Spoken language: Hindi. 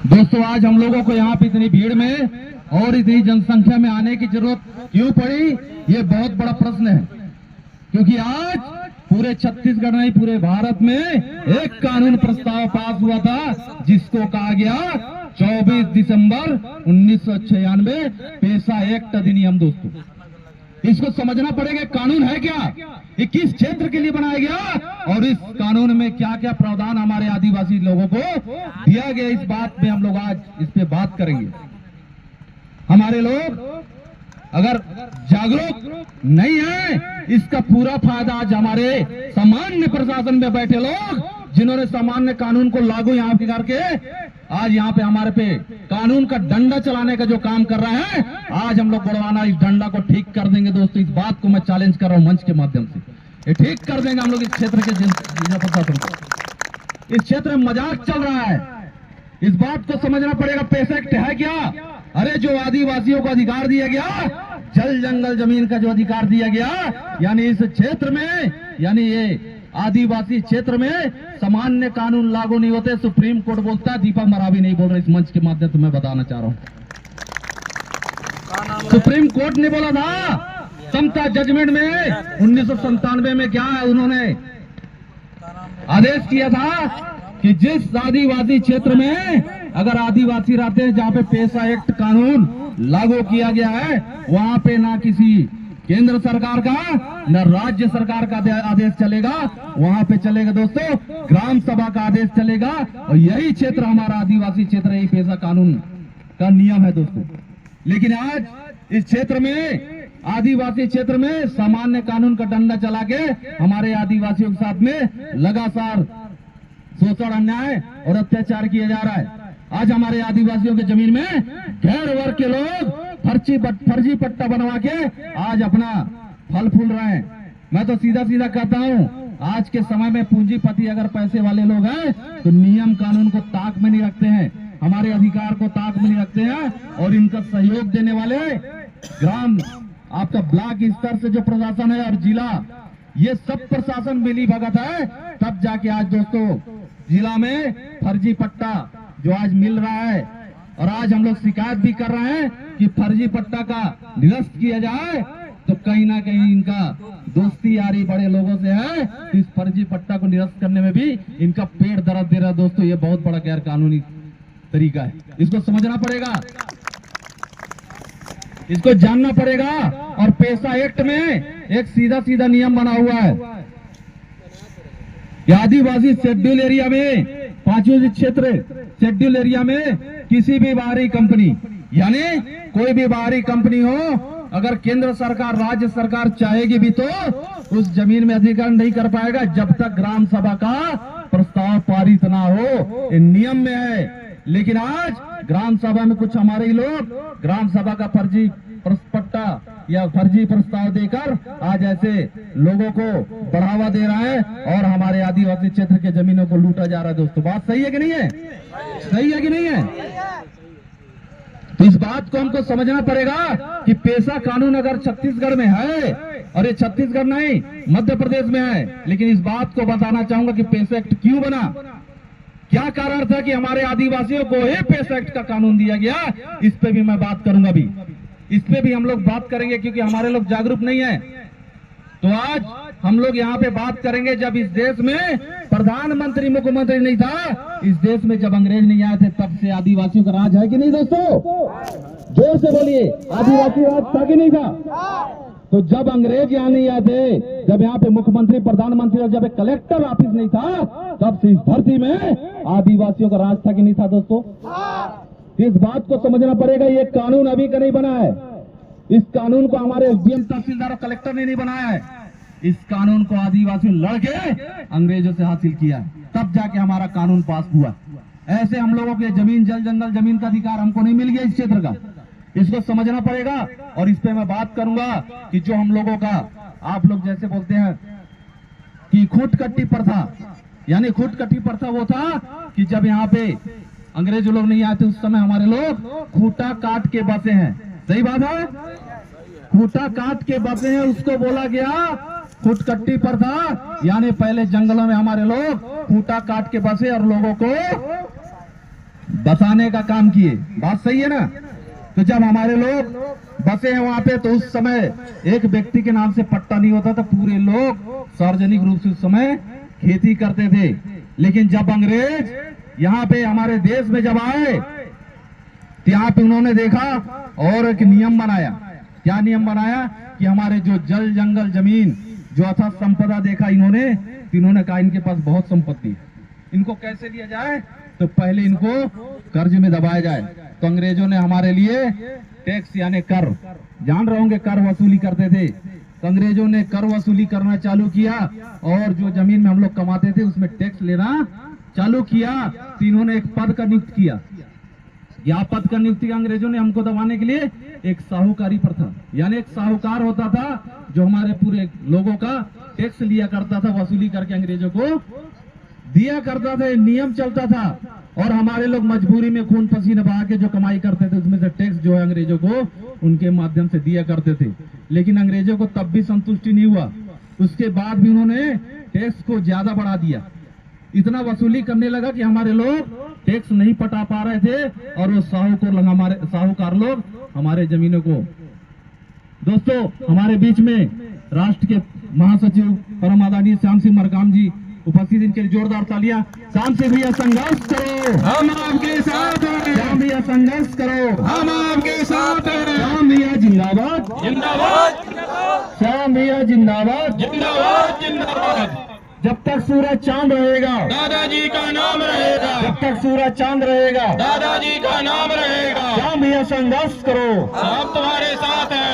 दोस्तों आज हम लोगों को यहाँ पे इतनी भीड़ में और इतनी जनसंख्या में आने की जरूरत क्यों पड़ी, ये बहुत बड़ा प्रश्न है। क्योंकि आज पूरे छत्तीसगढ़ नहीं पूरे भारत में एक कानून प्रस्ताव पास हुआ था जिसको कहा गया 24 दिसंबर 1996 पेशा एक्ट अधिनियम। दोस्तों इसको समझना पड़ेगा कानून है क्या, ये किस क्षेत्र के लिए बनाया गया और इस कानून में क्या क्या प्रावधान हमारे आदिवासी लोगों को दिया गया, इस बात पे हम लोग आज इस पे बात करेंगे। हमारे लोग अगर जागरूक नहीं है, इसका पूरा फायदा आज हमारे सामान्य प्रशासन में बैठे लोग जिन्होंने सामान्य कानून को लागू यहाँ पे करके आज यहाँ पे हमारे पे कानून का डंडा चलाने का जो काम कर रहा है, आज हम लोग बड़वाना इस डंडा को ठीक कर देंगे। दोस्तों इस बात को मैं चैलेंज कर रहा हूँ मंच के माध्यम से, ये ठीक कर देंगे हम लोग इस क्षेत्र के जिला प्रशासन को। इस क्षेत्र में मजाक चल रहा है, इस बात को समझना पड़ेगा। पेशा एक्ट है क्या? अरे जो आदिवासियों को अधिकार दिया गया, जल जंगल जमीन का जो अधिकार दिया गया, यानी इस क्षेत्र में, यानी ये आदिवासी क्षेत्र में सामान्य कानून लागू नहीं होते, सुप्रीम कोर्ट बोलता है। दीपक मरावी नहीं बोल रहे, इस मंच के माध्यम से मैं बताना चाह रहा हूं। सुप्रीम कोर्ट ने बोला था समता जजमेंट में 1997 में क्या है, उन्होंने आदेश किया था कि जिस आदिवासी क्षेत्र में अगर आदिवासी रहते हैं जहां पे पेशा एक्ट कानून लागू किया गया है, वहां पे ना किसी केंद्र सरकार का न राज्य सरकार का आदेश चलेगा, वहां पे चलेगा दोस्तों ग्राम सभा का आदेश चलेगा। और यही क्षेत्र हमारा आदिवासी क्षेत्र, यही पेशा कानून का नियम है दोस्तों। लेकिन आज इस क्षेत्र में, आदिवासी क्षेत्र में सामान्य कानून का डंडा चला के हमारे आदिवासियों के साथ में लगातार शोषण, अन्याय और अत्याचार किया जा रहा है। आज हमारे आदिवासियों के जमीन में गैर वर्ग के लोग फर्जी पट्टा बनवा के आज अपना फल फूल रहे हैं। मैं तो सीधा सीधा कहता हूँ, आज के समय में पूंजीपति अगर पैसे वाले लोग हैं तो नियम कानून को ताक में नहीं रखते हैं, हमारे अधिकार को ताक में नहीं रखते हैं। और इनका सहयोग देने वाले ग्राम, आपका ब्लॉक स्तर से जो प्रशासन है और जिला, ये सब प्रशासन मिली भगत है, तब जाके आज दोस्तों जिला में फर्जी पट्टा जो आज मिल रहा है। और आज हम लोग शिकायत भी कर रहे हैं कि फर्जी पट्टा का निरस्त किया जाए, तो कहीं ना कहीं इनका दोस्ती यारी बड़े लोगों से है, तो इस फर्जी पट्टा को निरस्त करने में भी इनका पेट दर्द दे रहा है। दोस्तों ये बहुत बड़ा गैर कानूनी तरीका है, इसको समझना पड़ेगा, इसको जानना पड़ेगा। और पेशा एक्ट में एक सीधा सीधा नियम बना हुआ है कि आदिवासी शेड्यूल एरिया में, पांचवें क्षेत्र शेड्यूल एरिया में किसी भी बाहरी कंपनी, यानी कोई भी बाहरी कंपनी हो, अगर केंद्र सरकार राज्य सरकार चाहेगी भी तो उस जमीन में अधिग्रहण नहीं कर पाएगा जब तक ग्राम सभा का प्रस्ताव पारित ना हो, ये नियम में है। लेकिन आज ग्राम सभा में कुछ हमारे ही लोग ग्राम सभा का फर्जी पट्टा या फर्जी प्रस्ताव देकर आज ऐसे लोगों को बढ़ावा दे रहा है और हमारे आदिवासी क्षेत्र के जमीनों को लूटा जा रहा है। दोस्तों बात सही है कि नहीं है? सही है कि नहीं है? तो इस बात को हमको समझना पड़ेगा कि पेशा कानून अगर छत्तीसगढ़ में है, और ये छत्तीसगढ़ नहीं मध्य प्रदेश में है, लेकिन इस बात को बताना चाहूंगा कि पेशा एक्ट क्यों बना, क्या कारण था कि हमारे आदिवासियों को ये पेशा एक्ट का कानून दिया गया, इस पे भी मैं बात करूंगा। भी इस पे भी हम लोग बात करेंगे क्योंकि हमारे लोग जागरूक नहीं है। तो आज हम लोग यहाँ पे बात करेंगे, जब इस देश में प्रधानमंत्री मुख्यमंत्री नहीं था, इस देश में जब अंग्रेज नहीं आए थे, तब से आदिवासियों का राज है कि नहीं दोस्तों? जोर से बोलिए, आदिवासी राज था कि नहीं था? तो जब अंग्रेज यहाँ नहीं आए थे, जब यहाँ पे मुख्यमंत्री प्रधानमंत्री और जब एक कलेक्टर ऑफिस नहीं था, तब से इस धरती में आदिवासियों का राज था कि नहीं था दोस्तों? इस बात को समझना पड़ेगा। ये कानून अभी का नहीं बना है, इस कानून को हमारे एसडीएम तहसीलदार और कलेक्टर ने नहीं बनाया है, इस कानून को आदिवासी लड़के अंग्रेजों से हासिल किया है, तब जाके हमारा कानून पास हुआ। ऐसे हम लोगों के जमीन, जल जंगल जमीन का अधिकार हमको नहीं मिल गया इस क्षेत्र का, इसको समझना पड़ेगा। और इस पे मैं बात करूंगा कि जो हम लोगों का, आप लोग जैसे बोलते हैं कि खूंटकट्टी प्रथा, यानी खूंटकट्टी प्रथा वो था कि जब यहाँ पे अंग्रेज लोग नहीं आते उस समय हमारे लोग खूंटा काट के बसे हैं। सही बात है, खूंटा काट के बसे हैं, उसको बोला गया खूंटकट्टी प्रथा। यानी पहले जंगलों में हमारे लोग खूंटा काट के बसे और लोगों को बसाने का काम किए। बात सही है ना? तो जब हमारे लोग बसे हैं वहां पे, तो उस समय एक व्यक्ति के नाम से पट्टा नहीं होता था, पूरे लोग सार्वजनिक रूप से उस समय खेती करते थे। लेकिन जब अंग्रेज यहाँ पे हमारे देश में जब आए, तो यहाँ पे उन्होंने देखा और एक नियम बनाया। क्या नियम बनाया? कि हमारे जो जल जंगल जमीन जो अथाह संपदा देखा इन्होंने कहा इनके पास बहुत संपत्ति है, इनको कैसे लिया जाए? तो पहले इनको कर्ज में दबाया जाए। तो अंग्रेजों ने हमारे लिए टैक्स यानी कर, जान रहे होंगे कर वसूली करते थे, तो अंग्रेजों ने कर वसूली करना चालू किया और जो जमीन में हम लोग कमाते थे उसमें टैक्स लेना चालू किया। तो इन्होंने एक पद का नियुक्त किया। यह पद का नियुक्ति अंग्रेजों ने हमको दबाने के लिए एक साहूकारी प्रथा, यानी एक साहूकार होता था जो हमारे पूरे लोगों का टैक्स लिया करता था, वसूली करके अंग्रेजों को दिया करता था। नियम चलता था और हमारे लोग मजबूरी में खून पसीना बहा के जो कमाई करते थे उसमें से टैक्स जो है अंग्रेजों को उनके माध्यम से दिया करते थे। लेकिन अंग्रेजों को तब भी संतुष्टि नहीं हुआ, उसके बाद भी उन्होंने टैक्स को ज्यादा बढ़ा दिया। इतना वसूली करने लगा कि हमारे लोग टैक्स नहीं पटा पा रहे थे और वो साहूकार लोग हमारे जमीनों को। दोस्तों, हमारे बीच में राष्ट्र के महासचिव परम आदरणीय श्याम सिंह मरकाम जी उपस्थित, इनके लिए जोरदार तालियां। श्याम सिंह भैया संघर्ष करो, हम आपके साथ हैं। श्याम भैया संघर्ष करो, हम आपके साथ हैं। श्याम भैया जिंदाबाद, जिंदाबाद, श्याम भैया जिंदाबाद, जिंदाबाद, जिंदाबाद। जब तक सूरज चांद रहेगा, दादाजी का नाम रहेगा। जब तक सूरज चांद रहेगा, दादाजी का नाम रहेगा। श्याम भैया संघर्ष करो, हम तुम्हारे साथ हैं।